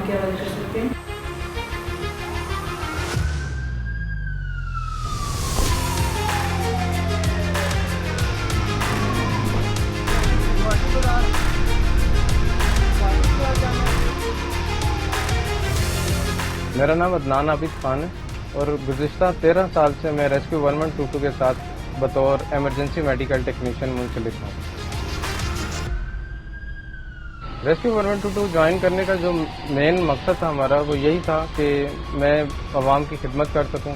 کی آواز کر سکتے ہیں. میرا نام عدنان عابد خان ہے اور گزشتہ 13 سال سے میں ریسکیو 1122 کے ساتھ بطور ایمرجنسی میڈیکل ٹیکنیشین منسلک ہوں. ریسکیو 1122 جوائن کرنے کا جو مین مقصد تھا ہمارا وہ یہی تھا کہ میں عوام کی خدمت کر سکوں.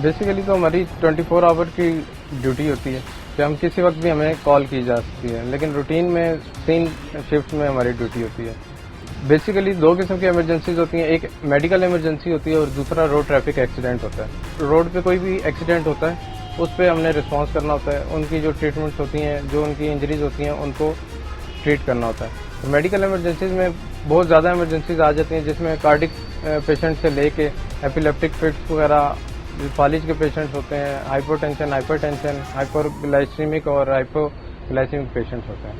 بیسیکلی تو ہماری 24 آور کی ڈیوٹی ہوتی ہے کہ ہم کسی وقت بھی ہمیں کال کی جا سکتی ہے، لیکن روٹین میں 3 شفٹ میں ہماری ڈیوٹی ہوتی ہے. بیسیکلی 2 قسم کی ایمرجنسیز ہوتی ہیں، ایک میڈیکل ایمرجنسی ہوتی ہے اور دوسرا روڈ ٹریفک ایکسیڈنٹ ہوتا ہے. روڈ پہ کوئی بھی ایکسیڈنٹ ہوتا ہے اس پہ ہم نے رسپانس کرنا ہوتا ہے، ان کی جو ٹریٹمنٹس ہوتی ہیں، جو ان کی انجریز ہوتی ہیں ان کو ٹریٹ کرنا ہوتا ہے. میڈیکل ایمرجنسیز میں بہت زیادہ ایمرجنسیز آ جاتی ہیں جس میں کارڈک پیشنٹ سے لے کے ایپیلیپٹک فٹس وغیرہ، فالج کے پیشنٹس ہوتے ہیں، ہائپر ٹینشن، ہائپر گلائسیمک اور ہائپو گلائسیمک پیشنٹس ہوتے ہیں.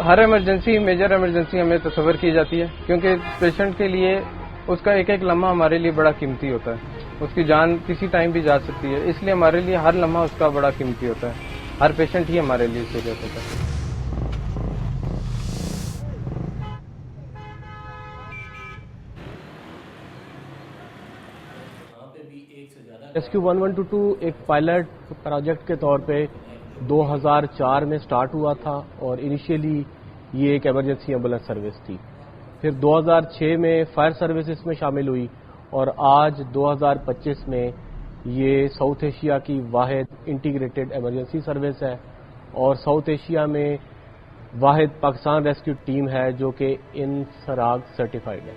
ہر ایمرجنسی میجر ایمرجنسی ہمیں تصور کی جاتی ہے کیونکہ پیشنٹ کے لیے اس کا ایک ایک لمحہ ہمارے لیے بڑا قیمتی ہوتا ہے. اس کی جان کسی ٹائم بھی جا سکتی ہے، اس لیے ہمارے لیے ہر لمحہ اس کا بڑا قیمتی ہوتا ہے. ہر پیشنٹ ہی ہمارے لیے سیریس ہوتا ہے. ریسکیو 1122 ایک پائلٹ پروجیکٹ کے طور پہ 2004 میں سٹارٹ ہوا تھا اور انیشیلی یہ ایک ایمرجنسی ایمبولینس سروس تھی. پھر 2006 میں فائر سروس اس میں شامل ہوئی اور آج 2025 میں یہ ساؤتھ ایشیا کی واحد انٹیگریٹڈ ایمرجنسی سروس ہے اور ساؤتھ ایشیا میں واحد پاکستان ریسکیو ٹیم ہے جو کہ انسراگ سرٹیفائڈ ہے.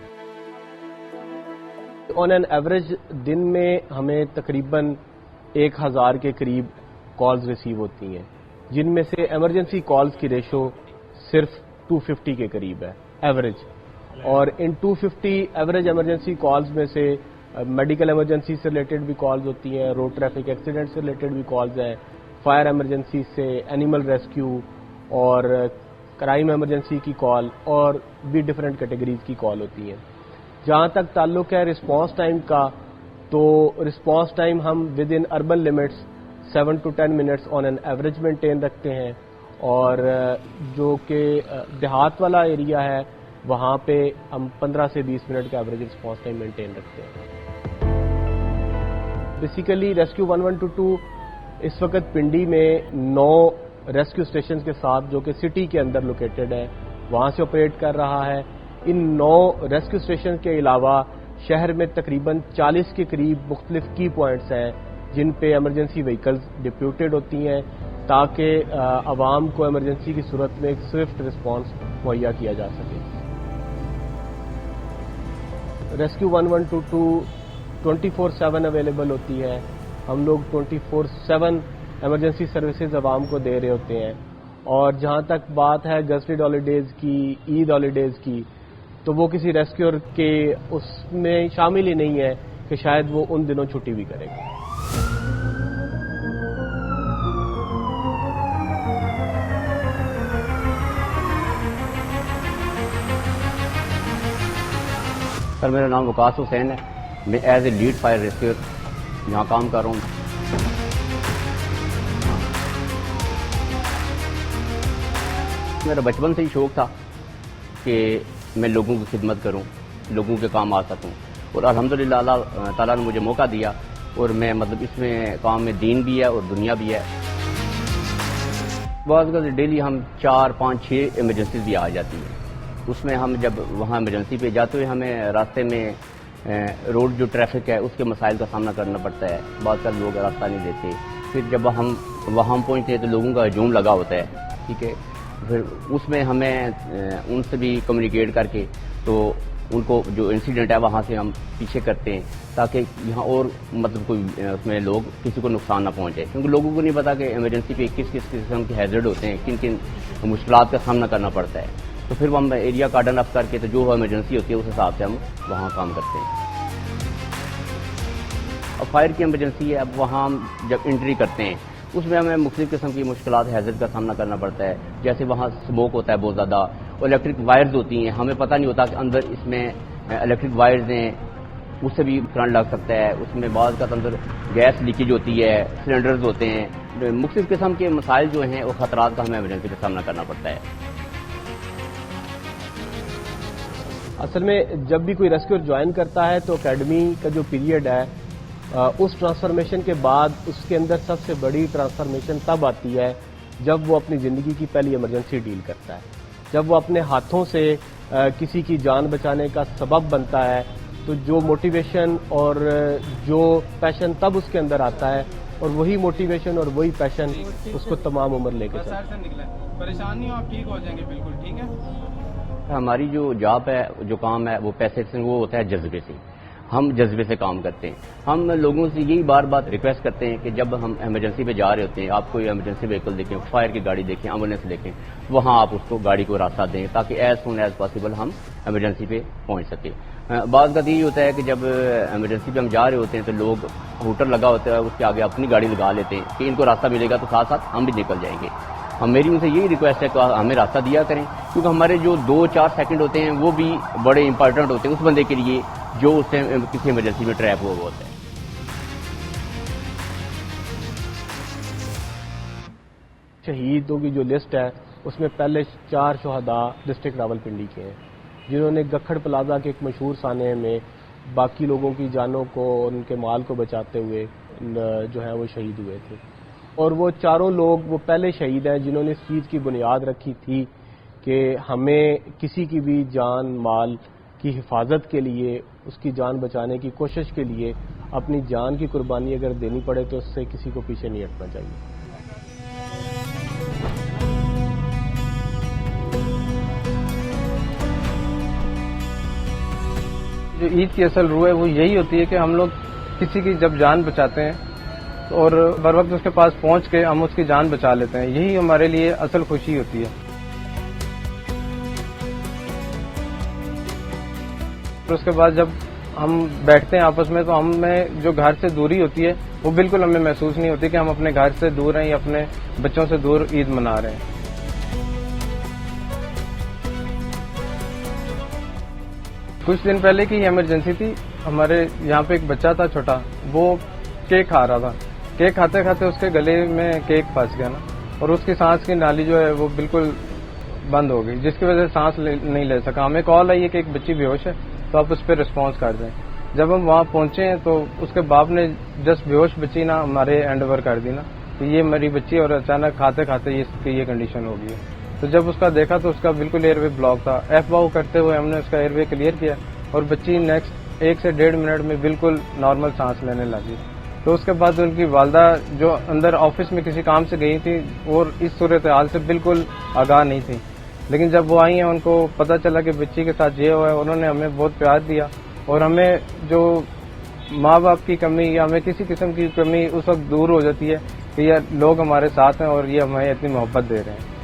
آن این ایوریج دن میں ہمیں تقریباً 1000 کے قریب کالز ریسیو ہوتی ہیں، جن میں سے ایمرجنسی کالز کی ریشو صرف 250 کے قریب ہے ایوریج. اور ان 250 ایوریج ایمرجنسی کالز میں سے میڈیکل ایمرجنسی سے ریلیٹڈ بھی کالز ہوتی ہیں، روڈ ٹریفک ایکسیڈنٹ سے ریلیٹڈ بھی کالز ہیں، فائر ایمرجنسی سے، اینیمل ریسکیو اور کرائم ایمرجنسی کی کال اور بھی ڈفرینٹ کیٹیگریز کی کال ہوتی ہیں. جہاں تک تعلق ہے رسپانس ٹائم کا، تو رسپانس ٹائم ہم with in urban limits 7 to 10 minutes on an average maintain رکھتے ہیں اور جو کہ دیہات والا ایریا ہے وہاں پہ ہم 15 سے 20 منٹ کا ایوریج رسپانس ٹائم مینٹین رکھتے ہیں. بیسیکلی ریسکیو 1122 اس وقت پنڈی میں 9 ریسکیو اسٹیشن کے ساتھ جو کہ سٹی کے اندر لوکیٹڈ ہے وہاں سے آپریٹ کر رہا ہے. ان 9 ریسکیو اسٹیشن کے علاوہ شہر میں تقریباً 40 کے قریب مختلف کی پوائنٹس ہیں جن پہ ایمرجنسی وہیکلز ڈپیوٹیڈ ہوتی ہیں تاکہ عوام کو ایمرجنسی کی صورت میں ایک سوئفٹ رسپانس مہیا کیا جا سکے. ریسکیو 1122 24/7 اویلیبل ہوتی ہے. ہم لوگ 24/7 ایمرجنسی سروسز عوام کو دے رہے ہوتے ہیں. اور جہاں تک بات ہے گزٹڈ ہالیڈیز کی، عید ہالیڈیز کی، تو وہ کسی ریسکیور کے اس میں شامل ہی نہیں ہے کہ شاید وہ ان دنوں چھٹی بھی کرے گا. سر میرا نام وقاص حسین ہے، میں as a lead fire rescuer یہاں کام کر رہا ہوں. میرا بچپن سے ہی شوق تھا کہ میں لوگوں کی خدمت کروں، لوگوں کے کام آ سکوں اور الحمدللہ اللہ تعالیٰ نے مجھے موقع دیا اور میں اس میں کام میں دین بھی ہے اور دنیا بھی ہے. بعض اوقات ڈیلی ہم 4 5 6 ایمرجنسیز بھی آ جاتی ہیں. اس میں ہم جب وہاں ایمرجنسی پہ جاتے ہوئے ہمیں راستے میں روڈ جو ٹریفک ہے اس کے مسائل کا سامنا کرنا پڑتا ہے. بعض سارے لوگ راستہ نہیں دیتے. پھر جب ہم وہاں پہنچتے ہیں تو لوگوں کا ہجوم لگا ہوتا ہے، ٹھیک ہے. پھر اس میں ہمیں ان سے بھی کمیونیکیٹ کر کے تو ان کو جو انسیڈنٹ ہے وہاں سے ہم پیچھے کرتے ہیں تاکہ یہاں اور کوئی اس میں لوگ کسی کو نقصان نہ پہنچے، کیونکہ لوگوں کو نہیں پتا کہ ایمرجنسی پہ کس کس قسم کے ہیزرڈ ہوتے ہیں، کن کن مشکلات کا سامنا کرنا پڑتا ہے. تو پھر ہم ایریا کارڈن اپ کر کے تو جو ایمرجنسی ہوتی ہے اس حساب سے ہم وہاں کام کرتے ہیں. اب فائر کی ایمرجنسی ہے، اب وہاں ہم جب انٹری کرتے ہیں اس میں ہمیں مختلف قسم کی مشکلات ہیزرڈ کا سامنا کرنا پڑتا ہے، جیسے وہاں اسموک ہوتا ہے بہت زیادہ، اور الیکٹرک وائرز ہوتی ہیں، ہمیں پتہ نہیں ہوتا کہ اندر اس میں الیکٹرک وائرز ہیں، اس سے بھی کرنٹ لگ سکتا ہے، اس میں بعض کا اندر گیس لیکیج ہوتی ہے، سلنڈرز ہوتے ہیں، مختلف قسم کے مسائل جو ہیں وہ خطرات کا ہمیں ایمرجنسی کا سامنا کرنا پڑتا ہے۔ اصل میں جب بھی کوئی ریسکیور جوائن کرتا ہے تو اکیڈمی کا جو پیریڈ ہے اس ٹرانسفارمیشن کے بعد اس کے اندر سب سے بڑی ٹرانسفارمیشن تب آتی ہے جب وہ اپنی زندگی کی پہلی ایمرجنسی ڈیل کرتا ہے، جب وہ اپنے ہاتھوں سے کسی کی جان بچانے کا سبب بنتا ہے، تو جو موٹیویشن اور جو پیشن تب اس کے اندر آتا ہے، اور وہی موٹیویشن اور وہی پیشن اس کو تمام عمر لے کے چلتا ہے۔ پریشان نہیں ہو، آپ ٹھیک ہو جائیں گے، بالکل ٹھیک ہے۔ ہماری جو جاب ہے، جو کام ہے، وہ پیسے سے وہ ہوتا ہے جذبے سے، ہم جذبے سے کام کرتے ہیں۔ ہم لوگوں سے یہی بار بار ریکویسٹ کرتے ہیں کہ جب ہم ایمرجنسی پہ جا رہے ہوتے ہیں، آپ کوئی ایمرجنسی وہیکل دیکھیں، فائر کی گاڑی دیکھیں، ایمبولینس دیکھیں، وہاں آپ اس کو گاڑی کو راستہ دیں تاکہ ایز سون ایز پاسبل ہم ایمرجنسی پہ پہنچ سکیں۔ بعض کا یہی ہوتا ہے کہ جب ایمرجنسی پہ ہم جا رہے ہوتے ہیں تو لوگ ہوٹل لگا ہوتا ہے، اس کے آگے اپنی گاڑی لگا لیتے ہیں کہ ان کو راستہ ملے گا تو ساتھ ساتھ ہم بھی نکل جائیں گے۔ میری ان سے یہی ریکویسٹ ہے کہ ہمیں راستہ دیا کریں، کیونکہ ہمارے جو 2-4 سیکنڈ ہوتے ہیں وہ بھی بڑے امپارٹنٹ ہوتے ہیں اس بندے کے لیے جو اس سے کسی ایمرجنسی میں ٹریپ ہوا ہوتا ہے۔ شہیدوں کی جو لسٹ ہے اس میں پہلے 4 شہداء ڈسٹرکٹ راولپنڈی کے ہیں، جنہوں نے گکھڑ پلازہ کے ایک مشہور سانحے میں باقی لوگوں کی جانوں کو اور ان کے مال کو بچاتے ہوئے جو ہے وہ شہید ہوئے تھے، اور وہ چاروں لوگ وہ پہلے شہید ہیں جنہوں نے اس چیز کی بنیاد رکھی تھی کہ ہمیں کسی کی بھی جان مال کی حفاظت کے لیے، اس کی جان بچانے کی کوشش کے لیے اپنی جان کی قربانی اگر دینی پڑے تو اس سے کسی کو پیچھے نہیں ہٹنا چاہیے۔ جو عید کی اصل روح ہے وہ یہی ہوتی ہے کہ ہم لوگ کسی کی جب جان بچاتے ہیں اور بر وقت اس کے پاس پہنچ کے ہم اس کی جان بچا لیتے ہیں، یہی ہمارے لیے اصل خوشی ہوتی ہے۔ اور اس کے بعد جب ہم بیٹھتے ہیں آپس میں تو ہمیں جو گھر سے دوری ہوتی ہے وہ بالکل ہمیں محسوس نہیں ہوتی کہ ہم اپنے گھر سے دور ہیں یا اپنے بچوں سے دور عید منا رہے ہیں۔ کچھ دن پہلے کی ایمرجنسی تھی، ہمارے یہاں پہ ایک بچہ تھا چھوٹا، وہ کیک کھا رہا تھا، کیک کھاتے کھاتے اس کے گلے میں کیک پھنس گیا نا، اور اس کی سانس کی نالی جو ہے وہ بالکل بند ہو گئی، جس کی وجہ سے سانس نہیں لے سکا۔ ہمیں کال آئی ہے کہ ایک بچی بے ہوش ہے، تو آپ اس پہ رسپانس کر دیں۔ جب ہم وہاں پہنچے ہیں تو اس کے باپ نے جسٹ بے ہوش بچی نا ہمارے ہینڈ اوور کر دی نا کہ یہ میری بچی، اور اچانک کھاتے کھاتے اس کی یہ کنڈیشن ہو گئی ہے۔ تو جب اس کا دیکھا تو اس کا بالکل ایئر وے بلاک تھا، ایف باؤ کرتے ہوئے ہم نے اس کا ایئر وے کلیئر کیا، اور بچی نیکسٹ 1 سے 1.5 منٹ میں بالکل نارمل سانس لینے لگی۔ تو اس کے بعد ان کی والدہ جو اندر آفس میں کسی کام سے گئی تھی اور اس صورتحال سے بالکل آگاہ نہیں تھی، لیکن جب وہ آئی ہیں ان کو پتہ چلا کہ بچی کے ساتھ یہ ہوا ہے، انہوں نے ہمیں بہت پیار دیا، اور ہمیں جو ماں باپ کی کمی یا ہمیں کسی قسم کی کمی اس وقت دور ہو جاتی ہے کہ یہ لوگ ہمارے ساتھ ہیں اور یہ ہمیں اتنی محبت دے رہے ہیں۔